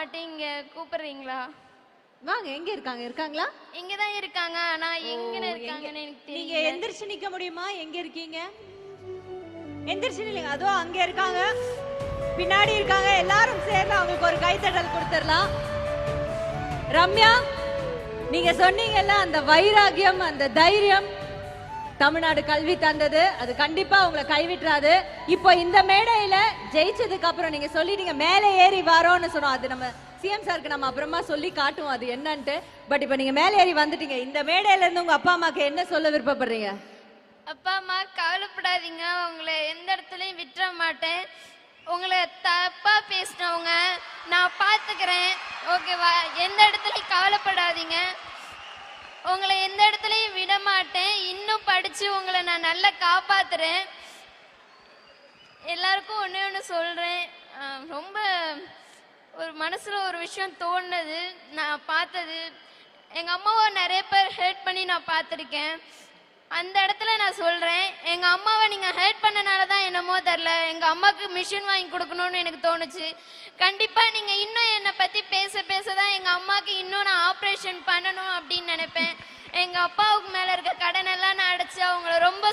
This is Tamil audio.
மட்டும் இங்க கூப்பிடுறீங்களா? வாங்க. எங்க இருக்காங்க? இருக்காங்களா? இங்கதான் இருக்காங்க. ஆனா எங்க இருக்காங்கன்னு எனக்கு நீங்க தெரியல. எந்திரிச்சு நிக்க முடியுமா? எங்க இருக்கீங்க? எந்திரிச்சு நில்லுங்க. அதோ அங்க இருக்காங்க, பின்னாடி இருக்காங்க. எல்லாரும் சேர்ந்து அவங்களுக்கு ஒரு கைத்தட்டல் கொடுத்துடலாம். ரம்யா, நீங்க சொன்னீங்கல்ல அந்த வைராகியம், அந்த தைரியம் தமிழ்நாடு கல்வி தந்தது, அது கண்டிப்பா உங்களை கைவிட்டுறாது. இப்போ இந்த மேடையில ஜெயிச்சதுக்கு அப்புறம் நீங்க சொல்லிட்டீங்க மேலே ஏறி வரோம்னு சொன்னோம். அது நம்ம சிஎம் சாருக்கு நம்ம அப்புறமா சொல்லி காட்டுவோம் அது என்னன்ட்டு. பட் இப்போ நீங்க மேலே ஏறி வந்துட்டீங்க. இந்த மேடையில இருந்து உங்க அப்பா அம்மாக்கு என்ன சொல்ல விருப்பப்படுறீங்க? அப்பா அம்மா கவலைப்படாதீங்க, உங்களை எந்த இடத்துலயும் விட்டுற மாட்டேன். உங்களை தப்பா பேசினவங்க நான் பாத்துக்கிறேன், ஓகேவா? எந்த இடத்துலயும் கவலைப்படாதீங்க, உங்களை எந்த இடத்துலயும் விட மாட்டேன். இன்னும் படிச்சு உங்களை நான் நல்லா காப்பாத்துறேன். எல்லாருக்கும் ஒண்ணே ஒன்று சொல்றேன். ரொம்ப ஒரு மனசுல ஒரு விஷயம் தோணுது. நான் பார்த்தது, எங்க அம்மாவை நிறைய பேர் ஹெல்ப் பண்ணி நான் பார்த்துருக்கேன். அந்த இடத்துல நான் சொல்றேன், எங்க அம்மாவை நீங்க ஹெல்ப் பண்ணனாலதான் என்னமோ தெரியல, எங்க அம்மாவுக்கு மிஷின் வாங்கி கொடுக்கணும்னு எனக்கு தோணுச்சு. கண்டிப்பா நீங்க இன்னும் என்னை பத்தி பேச பேசதான் எங்க அம்மாவுக்கு இன்னும் நான் ஆப்ரேஷன் பண்ணணும் அப்படின்னு நினைப்பேன். எங்க அப்பாவுக்கு மேல இருக்க கடன் எல்லாம் நான் அடைச்சு அவங்கள ரொம்ப